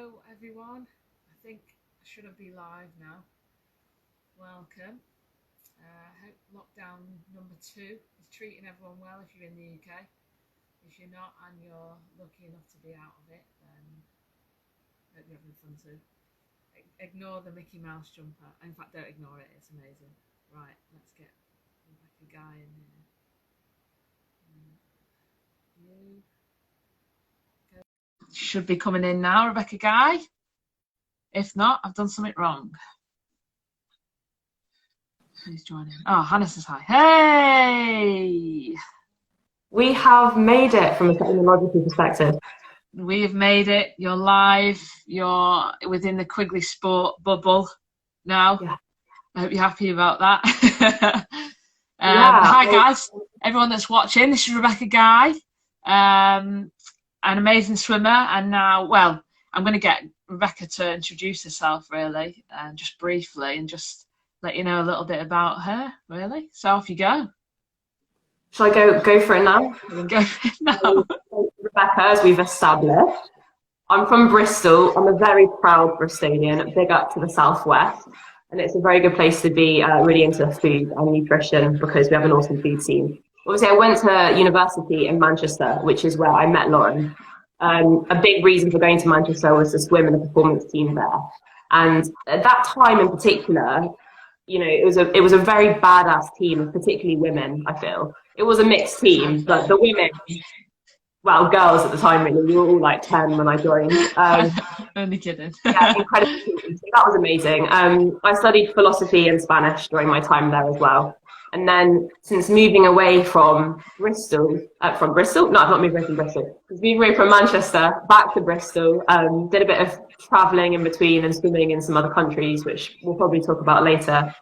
Hello everyone, I think I shouldn't be live now. Welcome. I hope lockdown number 2 is treating everyone well if you're in the UK. If you're not and you're lucky enough to be out of it, then I hope you're having fun too. Ignore the Mickey Mouse jumper. In fact, don't ignore it, it's amazing. Right, let's get Rebecca Guy in here. Should be coming in now, Rebecca Guy. If not, I've done something wrong. Who's joining? Oh, Hannah says hi. Hey! We have made it from a technological perspective. We have made it. You're live. You're within the Quigley Sport bubble now. Yeah. I hope you're happy about that. Hi, guys. Everyone that's watching, this is Rebecca Guy. An amazing swimmer, and now, well, I'm going to get Rebecca to introduce herself really, just briefly, and just let you know a little bit about her, really. So off you go. Shall I go for it now? Go for it now. Rebecca, as we've established, I'm from Bristol. I'm a very proud Bristolian, big up to the southwest, and it's a very good place to be, really into food and nutrition because we have an awesome food scene. Obviously, I went to university in Manchester, which is where I met Lauren. A big reason for going to Manchester was to swim in the performance team there. And at that time in particular, you know, it was a very badass team, particularly women, I feel. It was a mixed team, but the women, well, girls at the time, really, we were all like 10 when I joined. Only kidding. Yeah, incredible. So that was amazing. I studied philosophy and Spanish during my time there as well. And then since moving away from Bristol, no, I've not moved away from Bristol. Since moving away from Manchester back to Bristol, did a bit of traveling in between and swimming in some other countries, which we'll probably talk about later.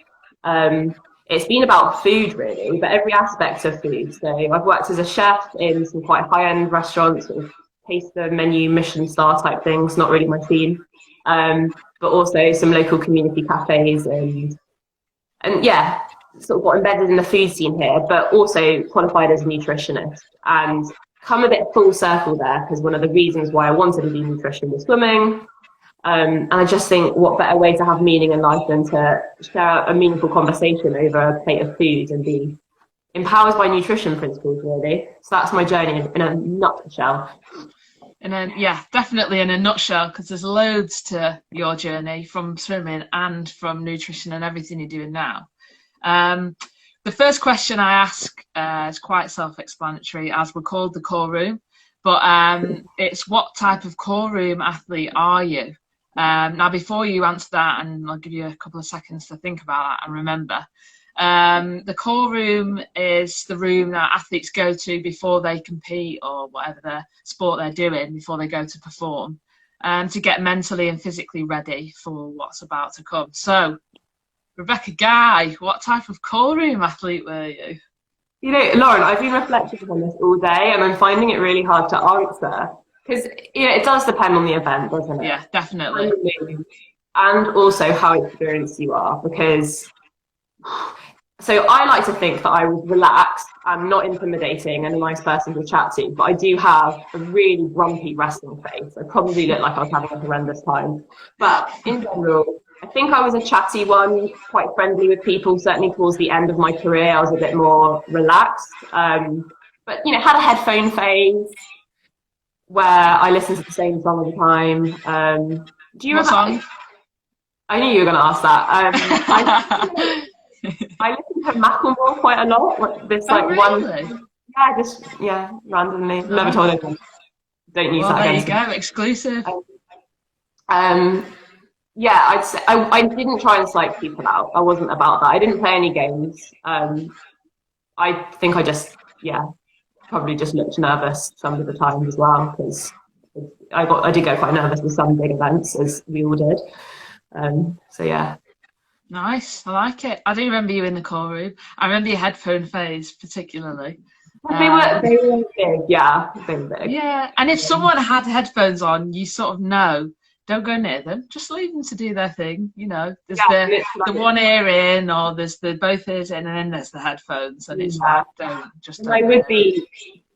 It's been about food really, but every aspect of food. So I've worked as a chef in some quite high-end restaurants, sort of taste the menu, Michelin star type things, not really my scene. But also some local community cafes and yeah, sort of got embedded in the food scene here, but also qualified as a nutritionist and come a bit full circle there because one of the reasons why I wanted to do nutrition was swimming. And I just think what better way to have meaning in life than to share a meaningful conversation over a plate of food and be empowered by nutrition principles, really. So that's my journey in a nutshell. And then, yeah, definitely in a nutshell, because there's loads to your journey from swimming and from nutrition and everything you're doing now. The first question I ask is quite self-explanatory, as we're called the core room, but it's what type of core room athlete are you? Now, before you answer that, and I'll give you a couple of seconds to think about that and remember, the core room is the room that athletes go to before they compete or whatever the sport they're doing, before they go to perform, to get mentally and physically ready for what's about to come. So, Rebecca Guy, what type of core room athlete were you? You know, Lauren, I've been reflecting on this all day and I'm finding it really hard to answer because, you know, it does depend on the event, doesn't it? Yeah, definitely. And also how experienced you are, because so I like to think that I was relaxed and not intimidating and a nice person to chat to, but I do have a really grumpy resting face. I probably look like I was having a horrendous time. But in general, I think I was a chatty one, quite friendly with people. Certainly towards the end of my career, I was a bit more relaxed. But, you know, had a headphone phase where I listened to the same song all the time. Do you what song? I knew you were going to ask that. I listen to Macklemore quite a lot. Really? Randomly. Never told anyone. Don't use that against me. There you go, exclusive. Yeah, I'd say I didn't try and psych people out. I wasn't about that. I didn't play any games. I think I just, probably just looked nervous some of the time as well because I did get quite nervous with some big events, as we all did. So yeah. Nice, I like it. I do remember you in the core room. I remember your headphone phase particularly. They were big, yeah. They were big. Yeah, and if someone had headphones on, you sort of know, don't go near them. Just leave them to do their thing. You know, there's the one ear in, or there's the both ears in, and then there's the headphones, and it's like, don't.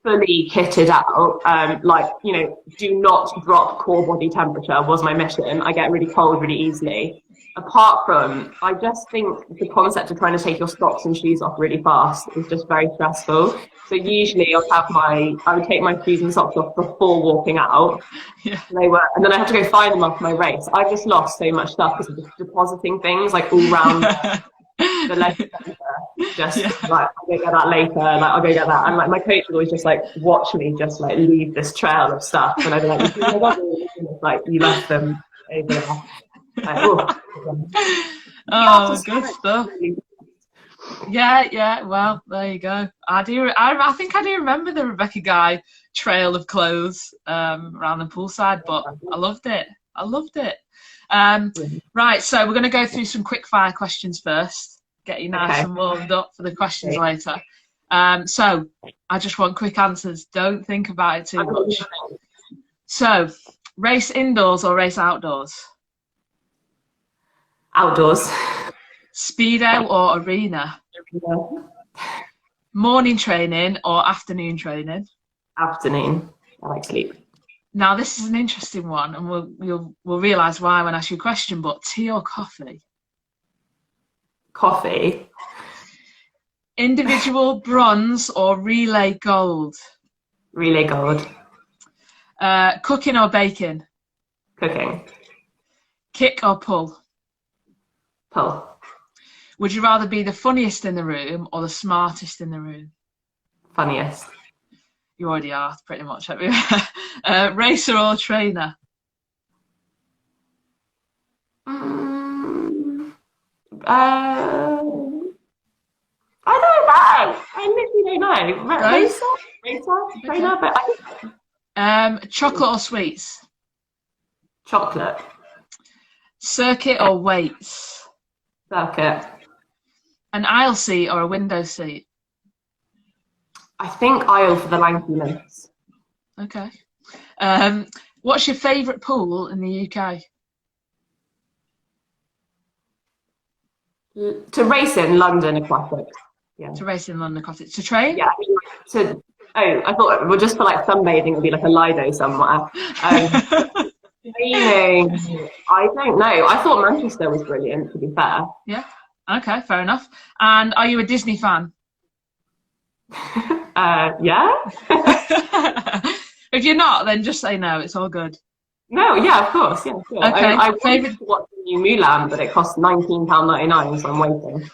fully kitted out. Like, you know, do not drop core body temperature was my mission. I get really cold really easily. Apart from, I just think the concept of trying to take your socks and shoes off really fast is just very stressful. So usually I would take my shoes and socks off before walking out. Yeah. And then I have to go find them after my race. I just lost so much stuff because of just depositing things like all round the leg center. Just like, I'll go get that later, like I'll go get that. And like my coach would always just like watch me just like leave this trail of stuff, and I'd be like, like you left them over there. Like, oh, good stuff. Yeah. Well, there you go. I think I do remember the Rebecca Guy trail of clothes around the poolside, but I loved it. Right, so we're going to go through some quick fire questions first. Get you nice and warmed up for the questions later. So I just want quick answers. Don't think about it too much. So, race indoors or race outdoors? Outdoors. Speedo or arena? Morning training or afternoon training? Afternoon. I like sleep. Now this is an interesting one, and we'll realise why when I ask you a question. But tea or coffee? Coffee. Individual bronze or relay gold? Relay gold. Cooking or baking? Cooking. Kick or pull? Pull. Would you rather be the funniest in the room or the smartest in the room? Funniest. You already are, pretty much. Racer or trainer? I don't know. I literally don't know. Racer, trainer, but chocolate or sweets? Chocolate. Circuit or weights? Circuit. An aisle seat or a window seat? I think aisle for the lankiness. Okay. What's your favourite pool in the UK? To race in London Aquatic. Yeah. To race in London Aquatic. To train? Yeah. I thought, well, just for like sunbathing, it would be like a Lido somewhere. Training, I don't know. I thought Manchester was brilliant, to be fair. Yeah. Okay, fair enough. And are you a Disney fan? Yeah. If you're not, then just say no. It's all good. No, yeah, of course. Yeah, sure. Okay. I wanted to watch the new Mulan, but it costs £19.99, so I'm waiting.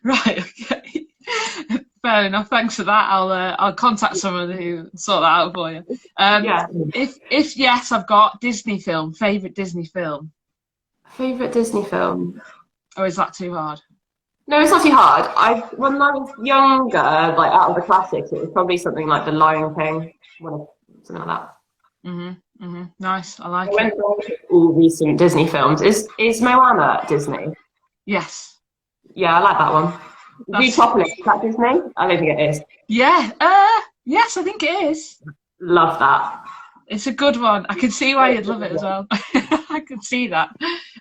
Right. Okay. Fair enough. Thanks for that. I'll contact someone who sort that out for you. Yeah. If yes, I've got Disney film. Favorite Disney film. Favorite Disney film. Or is that too hard? No, it's not too hard. When I was younger, like out of the classics, it was probably something like The Lion King, something like that. Nice. I like it. All recent Disney films. Is Moana Disney? Yes. Yeah, I like that one. Zootropolis, is that Disney? I don't think it is. Yeah. Yes, I think it is. Love that. It's a good one. I can see why you'd love it as well. I can see that.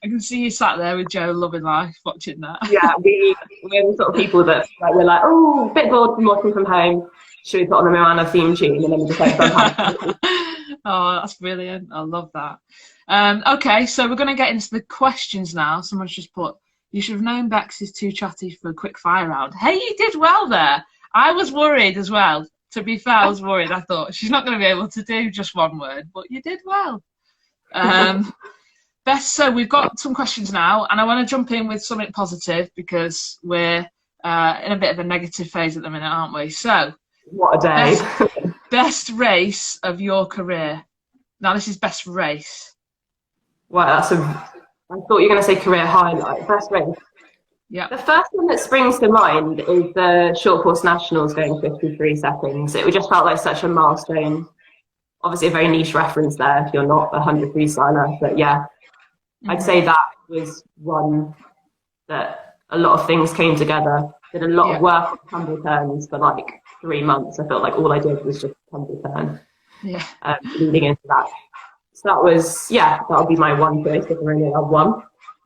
I can see you sat there with Joe loving life, watching that. Yeah, we're the sort of people that we're like, oh, a bit bored from working from home. Should we put on the Moana theme tune? And then we just like, oh, that's brilliant. I love that. Okay, so we're going to get into the questions now. Someone's just put, you should have known Bex is too chatty for a quick fire round. Hey, you did well there. I was worried as well. To be fair, I was worried. I thought she's not going to be able to do just one word, but you did well. Beth, so we've got some questions now, and I want to jump in with something positive because we're in a bit of a negative phase at the minute, aren't we? So, what a day. Best race of your career. Now, this is best race. Wow, I thought you were going to say career highlight. Best race. Yeah. The first one that springs to mind is the short course nationals going 53 seconds. It just felt like such a milestone. Obviously, a very niche reference there if you're not a 100 freestyler, but yeah, I'd say that was one that a lot of things came together. Did a lot of work on tumble turns for like 3 months. I felt like all I did was just tumble turn. Yeah. Leading into that. So that was, that would be my one choice if I really had one.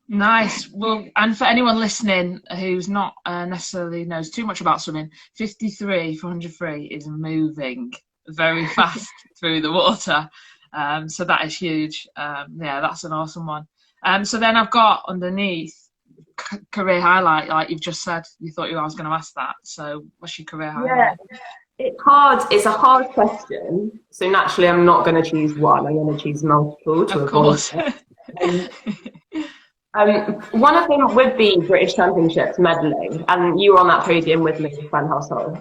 Nice. Well, and for anyone listening who's not necessarily knows too much about swimming, 53 for 100 free is moving very fast through the water. So that is huge. Yeah, that's an awesome one. So then I've got underneath career highlight, like you've just said. You thought I was going to ask that. So what's your career highlight? Yeah, it's hard. It's a hard question. So naturally, I'm not going to choose one. I'm going to choose multiple to Of avoid course. it. One of them would be British Championships medaling, and you were on that podium with me, Fran Household,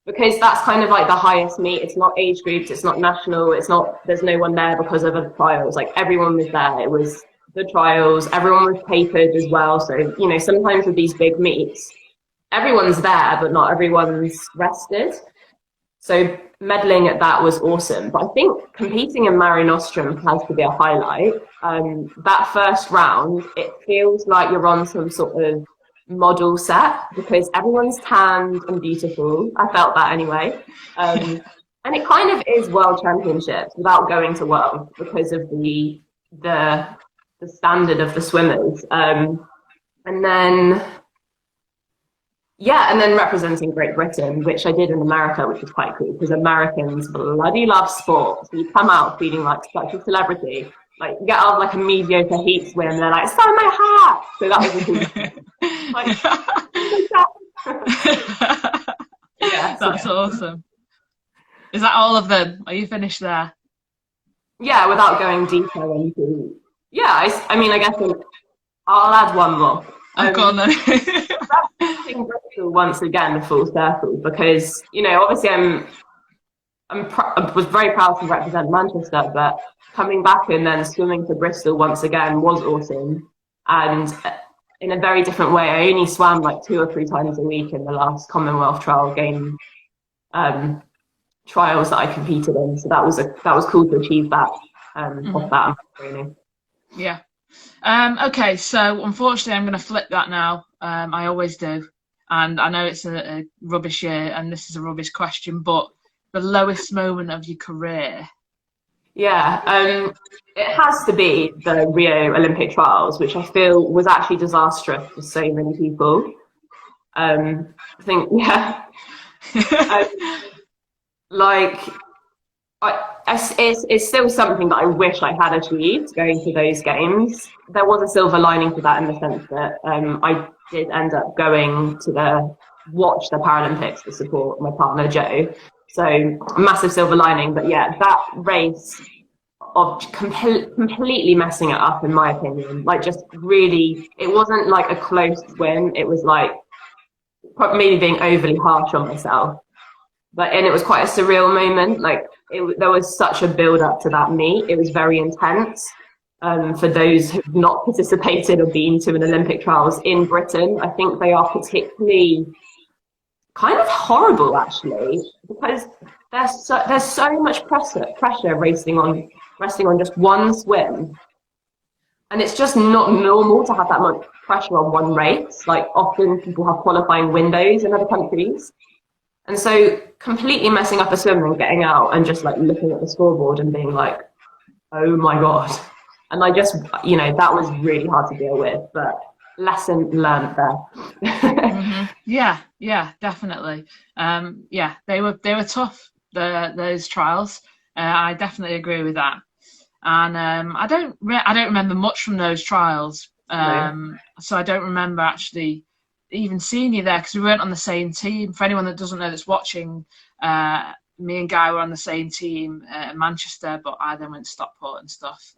because that's kind of like the highest meet. It's not age groups, it's not national, it's not. There's no one there because of the trials. Like everyone was there. It was the trials. Everyone was papered as well. So you know, sometimes with these big meets, everyone's there, but not everyone's rested. So medaling at that was awesome. But I think competing in Mare Nostrum has to be a highlight. That first round, it feels like you're on some sort of model set because everyone's tanned and beautiful. I felt that anyway. And it kind of is world championships without going to world because of the standard of the swimmers. And then representing Great Britain, which I did in America, which was quite cool because Americans bloody love sport. So you come out feeling like such a celebrity. Like you get out of like a mediocre heat swim, and they're like, "Sign my hat!" So that was a cool. Yeah, That's awesome. Is that all of them? Are you finished there? Yeah, without going deeper into. Yeah, I mean, I guess I'll add one more. Go on then. Bristol once again, full circle, because you know, obviously, I was very proud to represent Manchester, but coming back and then swimming to Bristol once again was awesome, and in a very different way. I only swam like 2 or 3 times a week in the last Commonwealth Trial Game trials that I competed in, so that was cool to achieve that off that training. Yeah. Okay, so unfortunately I'm going to flip that now. I always do. And I know it's a rubbish year and this is a rubbish question, but the lowest moment of your career? Yeah, it has to be the Rio Olympic trials, which I feel was actually disastrous for so many people. I think, yeah. It's still something that I wish I had achieved going to those games. There was a silver lining to that in the sense that I did end up going to watch the Paralympics to support my partner Joe. So massive silver lining. But yeah, that race of completely messing it up, in my opinion, like just really, it wasn't like a close win. It was like maybe being overly harsh on myself. And it was quite a surreal moment. Like there was such a build up to that meet. It was very intense. For those who've not participated or been to an Olympic trials in Britain, I think they are particularly kind of horrible actually, because there's so much pressure resting on just one swim. And it's just not normal to have that much pressure on one race. Like often people have qualifying windows in other countries. And so completely messing up a swim and getting out and just like looking at the scoreboard and being like, oh my God. And I just, you know, that was really hard to deal with, but lesson learned there. Yeah, definitely. Yeah, they were tough, those trials. I definitely agree with that. And I don't remember much from those trials. So I don't remember actually even seeing you there because we weren't on the same team. For anyone that doesn't know that's watching, me and Guy were on the same team in Manchester, but I then went to Stockport and stuff.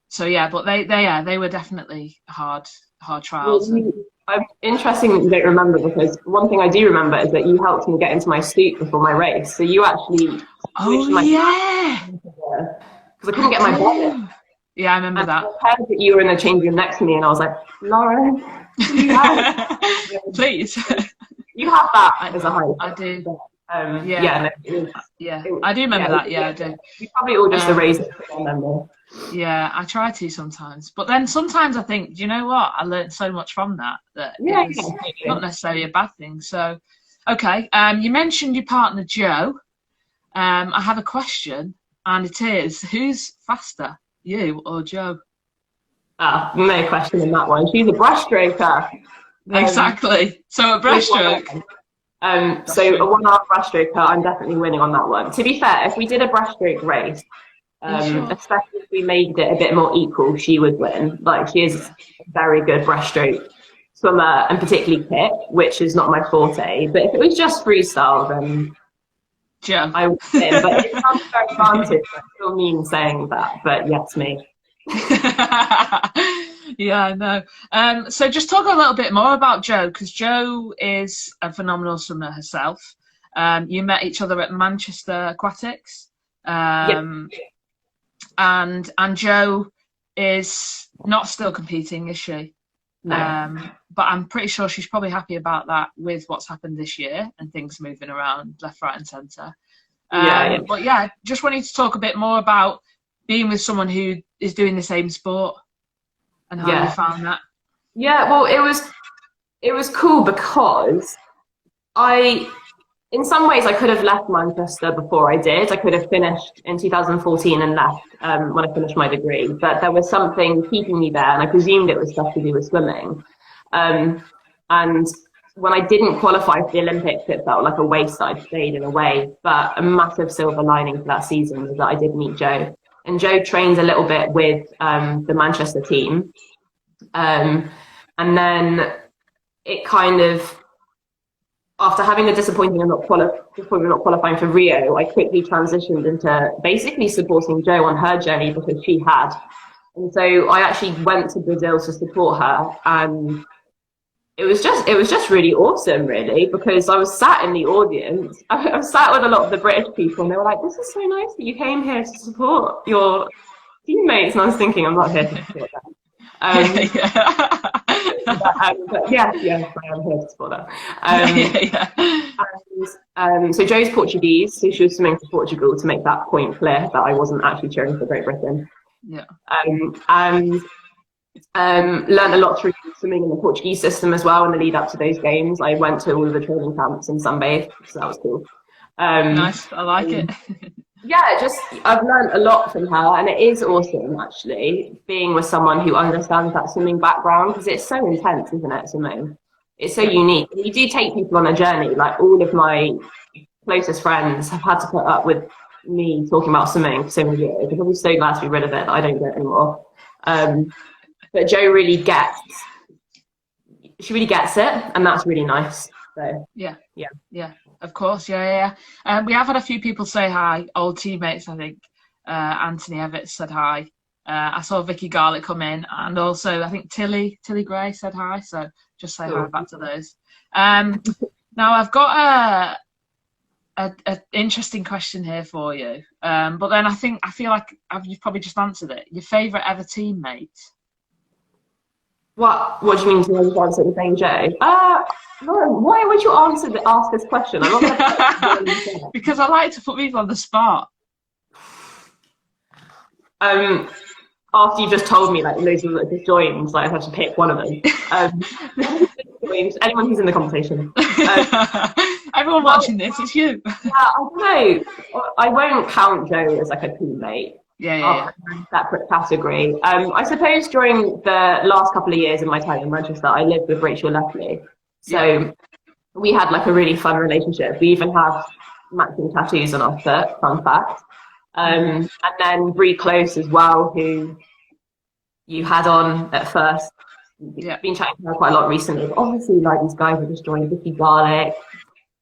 So yeah, but they were definitely hard trials. I'm interesting that you don't remember, because one thing I do remember is that you helped me get into my suit before my race. So you actually because I couldn't get my bed in. Yeah, I remember that. I heard that you were in the change room next to me, and I was like, Lauren, please. You have that as a highlight. I do. But, I do remember that. Yeah, I do. We probably all just erase it from memory. Yeah, I try to sometimes, but then sometimes I think, do you know what? I learned so much from that it's not necessarily a bad thing. So, okay. You mentioned your partner Joe. I have a question, and it is: who's faster, you or Joe? No question in that one. She's a breaststroker. Exactly. So a breaststroke. So a 1 hour breaststroker, I'm definitely winning on that one. To be fair, if we did a breaststroke race, Sure? especially if we made it a bit more equal, she would win. Like, she is a very good breaststroke swimmer, and particularly kick, which is not my forte. But if it was just freestyle, then Joe. I would win. But it's not fair advantage. I still mean saying that, but yes, me. Yeah, I know. So just talk a little bit more about Jo, because Jo is a phenomenal swimmer herself. You met each other at Manchester Aquatics. And Jo is not still competing, is she? No. But I'm pretty sure she's probably happy about that with what's happened this year and things moving around left, right, and centre. But yeah, just wanted to talk a bit more about being with someone who is doing the same sport and how you found that. Yeah, well, it was cool because in some ways, I could have left Manchester before I did. I could have finished in 2014 and left when I finished my degree. But there was something keeping me there, and I presumed it was stuff to do with swimming. And when I didn't qualify for the Olympics, it felt like a waste. I'd stayed in a way. But a massive silver lining for that season was that I did meet Jo. And Jo trained a little bit with the Manchester team. And then it kind of, after having the disappointment of not qualifying for Rio, I quickly transitioned into basically supporting Jo on her journey because she had. And so I actually went to Brazil to support her, and it was just really awesome, really, because I was sat in the audience. I was sat with a lot of the British people, and they were like, "This is so nice that you came here to support your teammates." And I was thinking, I'm not here to support them. But yes, I am here to support them. So Jo's Portuguese, so she was swimming for Portugal, to make that point clear that I wasn't actually cheering for Great Britain. And learned a lot through swimming in the Portuguese system as well in the lead up to those games. I went to all of the training camps and sunbathed, so that was cool. Nice, I like it. Yeah, I've learned a lot from her, and it is awesome actually being with someone who understands that swimming background, because it's so intense, isn't it, swimming? It's so unique. You do take people on a journey. Like, all of my closest friends have had to put up with me talking about swimming for so many years. I'm probably so glad to be rid of it that I don't do it anymore. But Jo really gets it, and that's really nice. So yeah, of course, yeah. We have had a few people say hi, old teammates. I think Anthony Evans said hi. I saw Vicky Garlick come in, and also I think Tilly Gray said hi. So just say hi back to those. Now I've got a interesting question here for you, but then I feel like you've probably just answered it. Your favourite ever teammate? What do you mean to answer the same, Jo? No, why would you ask this question? I'm not gonna because I like to put people on the spot. After you just told me like loads of people that just joined, like I have to pick one of them. Anyone who's in the conversation. Everyone watching this, it's you. Yeah, I don't know. I won't count Jo as like a teammate. Yeah. Separate category. I suppose during the last couple of years of my time in Manchester, I lived with Rachel Lefley. So we had like a really fun relationship. We even have matching tattoos on our foot, fun fact. And then Brie Close as well, who you had on at first. Been chatting to her quite a lot recently. But obviously, like, these guys are just joined, Vicky Garlick.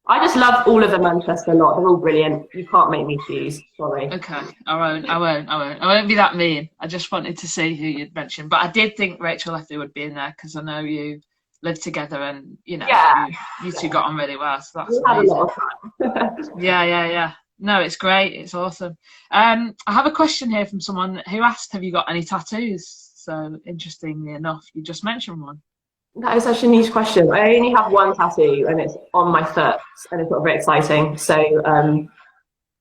I just love all of the Manchester lot. They're all brilliant. You can't make me choose. Sorry. Okay, I won't be that mean. I just wanted to see who you'd mentioned, but I did think Rachel Lefley would be in there because I know you lived together, and you two got on really well. So that's had a lot of fun. Yeah. No, it's great. It's awesome. I have a question here from someone who asked, "Have you got any tattoos?" So interestingly enough, you just mentioned one. That is such a niche question. I only have one tattoo, and it's on my foot, and it's not very exciting. So,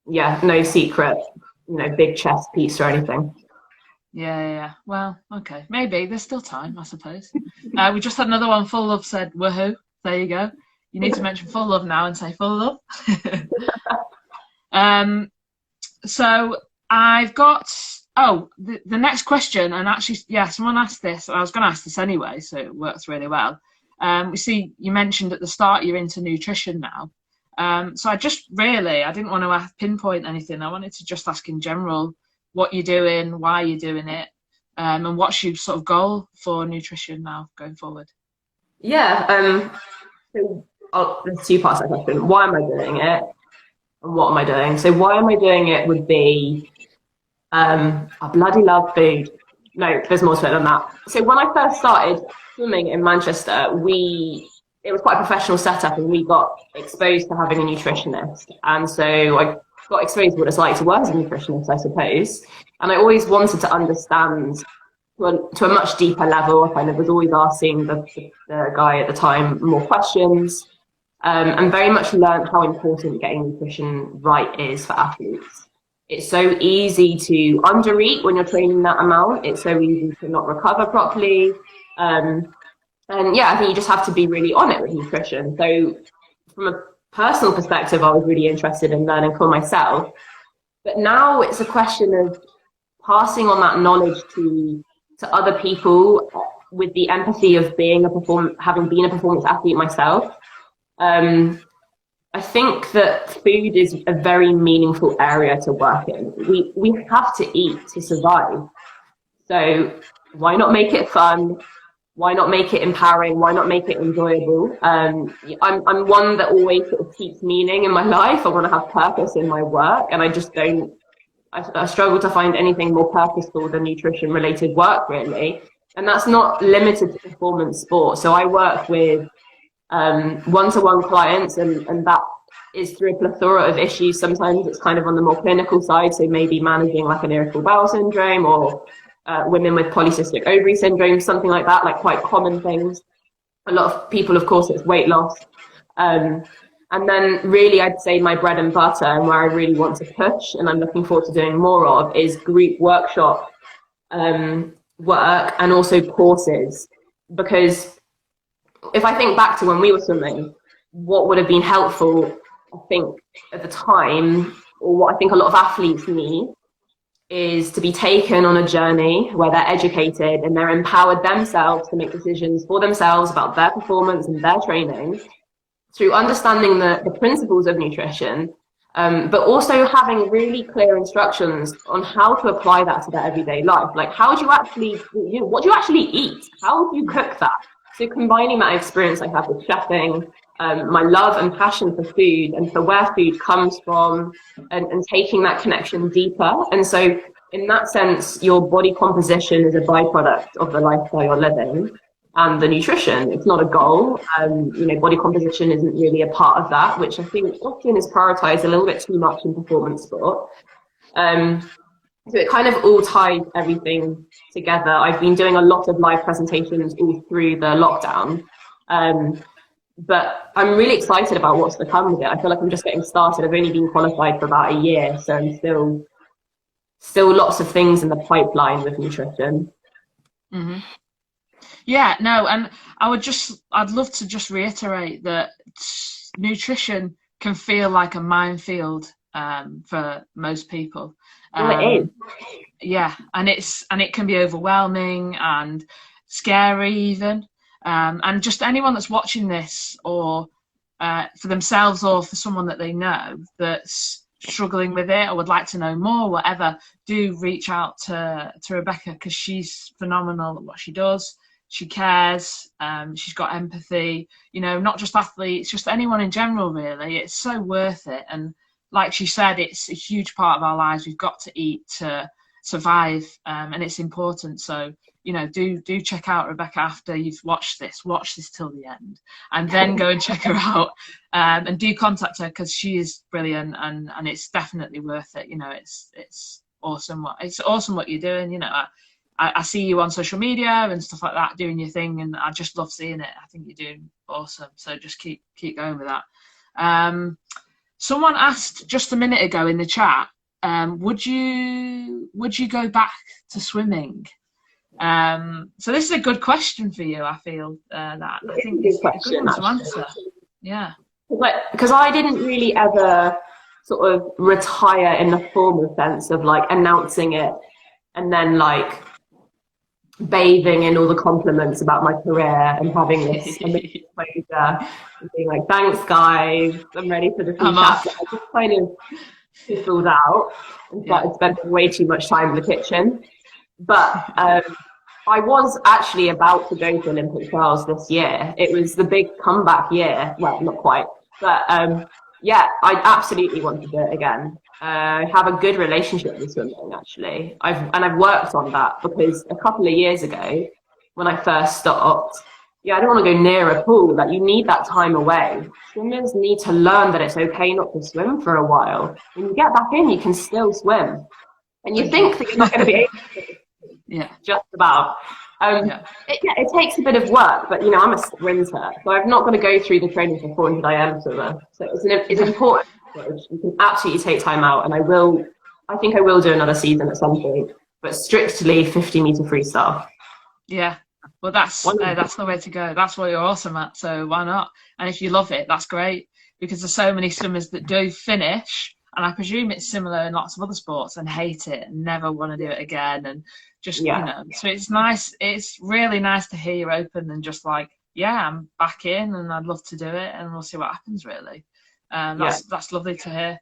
no secret, big chest piece or anything. Yeah. Well, okay. Maybe there's still time, I suppose. We just had another one. Full Love said, "Woohoo!" There you go. You need to mention Full Love now and say Full Love. So I've got Oh, the next question, and actually, yeah, someone asked this. I was going to ask this anyway, so it works really well. We see you mentioned at the start you're into nutrition now. So I didn't want to pinpoint anything. I wanted to just ask in general what you're doing, why you're doing it, and what's your sort of goal for nutrition now going forward. Yeah. There's two parts to that question. Why am I doing it? And what am I doing? So why am I doing it would be, I bloody love food. No, there's more to it than that. So when I first started swimming in Manchester, it was quite a professional setup, and we got exposed to having a nutritionist. And so I got exposed to what it's like to work as a nutritionist, I suppose. And I always wanted to understand to a much deeper level. I kind of was always asking the guy at the time more questions, and very much learned how important getting nutrition right is for athletes. It's so easy to undereat when you're training that amount. It's so easy to not recover properly. And yeah, I think you just have to be really on it with nutrition. So from a personal perspective, I was really interested in learning for myself. But now it's a question of passing on that knowledge to other people with the empathy of having been a performance athlete myself. I think that food is a very meaningful area to work in. We have to eat to survive. So why not make it fun? Why not make it empowering? Why not make it enjoyable? I'm one that always sort of keeps meaning in my life. I want to have purpose in my work, and I just don't. I struggle to find anything more purposeful than nutrition-related work, really. And that's not limited to performance sport. So I work with one-to-one clients, and that is through a plethora of issues. Sometimes it's kind of on the more clinical side, so maybe managing like an irritable bowel syndrome, or women with polycystic ovary syndrome, something like that, like quite common things. A lot of people, of course, it's weight loss. And then really I'd say my bread and butter, and where I really want to push, and I'm looking forward to doing more of, is group workshop work, and also courses. Because if I think back to when we were swimming, what would have been helpful, I think, at the time, or what I think a lot of athletes need, is to be taken on a journey where they're educated and they're empowered themselves to make decisions for themselves about their performance and their training, through understanding the principles of nutrition, but also having really clear instructions on how to apply that to their everyday life. Like, how do you actually, what do you actually eat? How do you cook that? So combining that experience I have with chefing, my love and passion for food and for where food comes from, and taking that connection deeper. And so in that sense, your body composition is a byproduct of the lifestyle you're living. And the nutrition, it's not a goal. Body composition isn't really a part of that, which I think often is prioritized a little bit too much in performance sport. So it kind of all ties everything together. I've been doing a lot of live presentations all through the lockdown. But I'm really excited about what's to come with it. I feel like I'm just getting started. I've only been qualified for about a year, so I'm still lots of things in the pipeline with nutrition. Mm-hmm. Yeah, no, and I'd love to just reiterate that nutrition can feel like a minefield for most people. It is. Yeah, and it can be overwhelming and scary even. And just anyone that's watching this, or for themselves or for someone that they know that's struggling with it or would like to know more, whatever, do reach out to Rebecca, because she's phenomenal at what she does. She cares, she's got empathy, not just athletes, just anyone in general, really. It's so worth it. And like she said, it's a huge part of our lives. We've got to eat to survive, and it's important. So, do check out Rebecca after you've watched this. Watch this till the end, and then go and check her out, and do contact her, because she is brilliant, and it's definitely worth it. It's awesome. It's awesome what you're doing. I see you on social media and stuff like that, doing your thing, and I just love seeing it. I think you're doing awesome. So just keep going with that. Someone asked just a minute ago in the chat, would you go back to swimming? So this is a good question for you. I feel that I think it's a good one to answer. Yeah. Because I didn't really ever sort of retire in the formal sense of like announcing it and then like bathing in all the compliments about my career and having this amazing closure and being like, thanks guys, I'm ready for the free chapter. I just kind of fizzled out and started spending way too much time in the kitchen. But I was actually about to go to Olympic trials this year. It was the big comeback year. Well, not quite, but yeah, I absolutely want to do it again. I have a good relationship with swimming, actually. I've worked on that, because a couple of years ago, when I first stopped, I don't want to go near a pool. Like, you need that time away. Swimmers need to learn that it's okay not to swim for a while. When you get back in, you can still swim, and you think that you're not going to be able to. Just about. It takes a bit of work, but I'm a sprinter, so I'm not going to go through the training for 400 IM swimmer. So it's important. You can absolutely take time out, and I think I will do another season at some point, but strictly 50-meter freestyle. Yeah, well, that's the way to go. That's what you're awesome at, so why not? And if you love it, that's great, because there's so many swimmers that do finish, and I presume it's similar in lots of other sports, and hate it and never want to do it again, and just so it's nice. It's really nice to hear you're open and just like, I'm back in and I'd love to do it, and we'll see what happens, really. That's lovely to hear.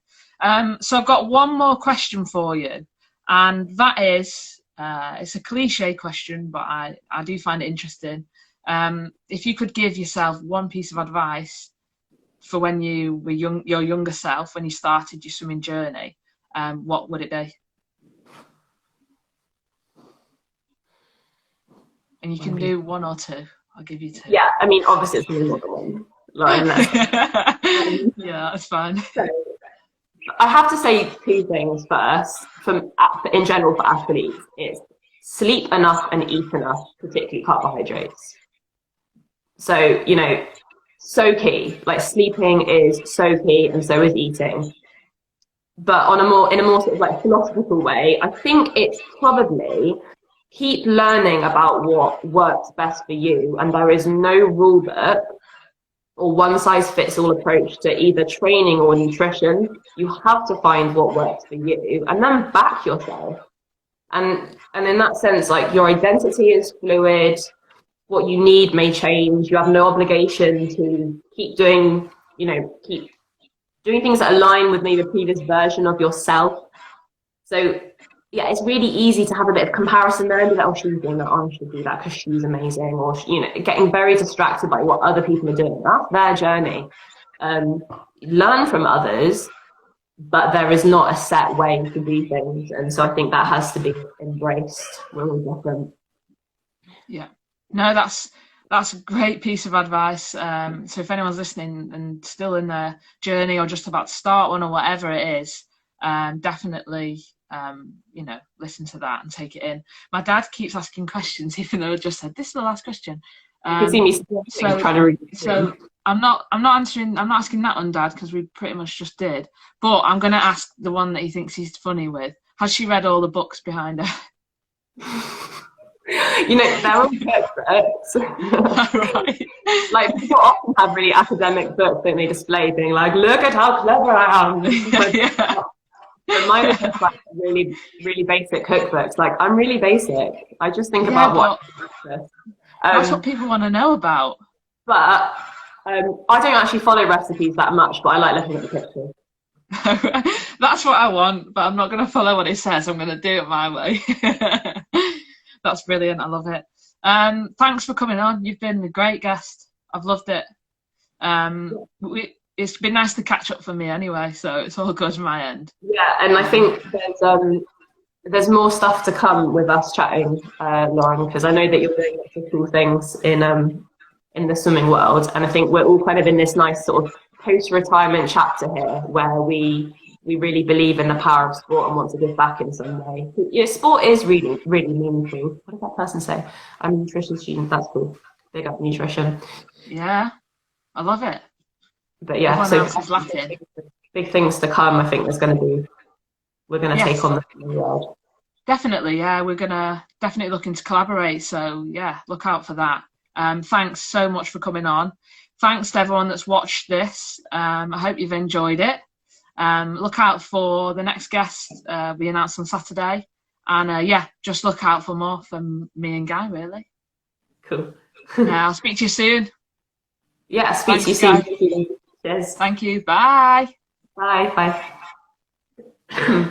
So I've got one more question for you, and that is it's a cliche question, but I do find it interesting. If you could give yourself one piece of advice for when you were your younger self, when you started your swimming journey, what would it be? And you can do one or two. I'll give you two. Yeah, I mean, obviously it's more than one. Yeah, that's fine. So, I have to say two things first. In general, for athletes, it's sleep enough and eat enough, particularly carbohydrates. So, so key. Like, sleeping is so key, and so is eating. But in a more sort of like philosophical way, I think it's probably keep learning about what works best for you, and there is no rule book or one-size-fits-all approach to either training or nutrition. You have to find what works for you, and then back yourself. And in that sense, like, your identity is fluid. What you need may change. You have no obligation to keep doing things that align with maybe the previous version of yourself. So yeah, it's really easy to have a bit of comparison there and be like, oh, she's doing that, I should do that because she's amazing, or getting very distracted by what other people are doing. That's their journey. Learn from others, but there is not a set way to do things, and so I think that has to be embraced. We're all different. Yeah. No, that's a great piece of advice. So if anyone's listening and still in their journey or just about to start one or whatever it is, definitely listen to that and take it in. My dad keeps asking questions, even though I just said this is the last question. You can see me trying to read. So I'm not asking that one, Dad, because we pretty much just did. But I'm going to ask the one that he thinks he's funny with. Has she read all the books behind her? They're all textbooks. Right. Like, people often have really academic books that they display, being like, look at how clever I am. Yeah. But mine are just like really, really basic cookbooks. Like, I'm really basic. I just think about what. That's what people want to know about. But I don't actually follow recipes that much, but I like looking at the pictures. That's what I want, but I'm not going to follow what it says. I'm going to do it my way. That's brilliant. I love it. Thanks for coming on. You've been a great guest. I've loved it. It's been nice to catch up for me anyway, so it's all good on my end. Yeah, and I think there's more stuff to come with us chatting, Lauren, because I know that you're doing lots of cool things in the swimming world, and I think we're all kind of in this nice sort of post-retirement chapter here where we really believe in the power of sport and want to give back in some way. Sport is really, really meaningful. What did that person say? I'm a nutrition student. That's cool. Big up nutrition. Yeah, I love it. But yeah, so big things to come. I think we're going to take on the world. Definitely, yeah. We're going to definitely looking to collaborate. So yeah, look out for that. Thanks so much for coming on. Thanks to everyone that's watched this. I hope you've enjoyed it. Look out for the next guest. We announced on Saturday, And yeah, just look out for more from me and Guy, really. Cool. I'll speak to you soon. Yeah, speak to you Thanks, soon. Guy. Cheers. Thank you. Bye. Bye. Bye.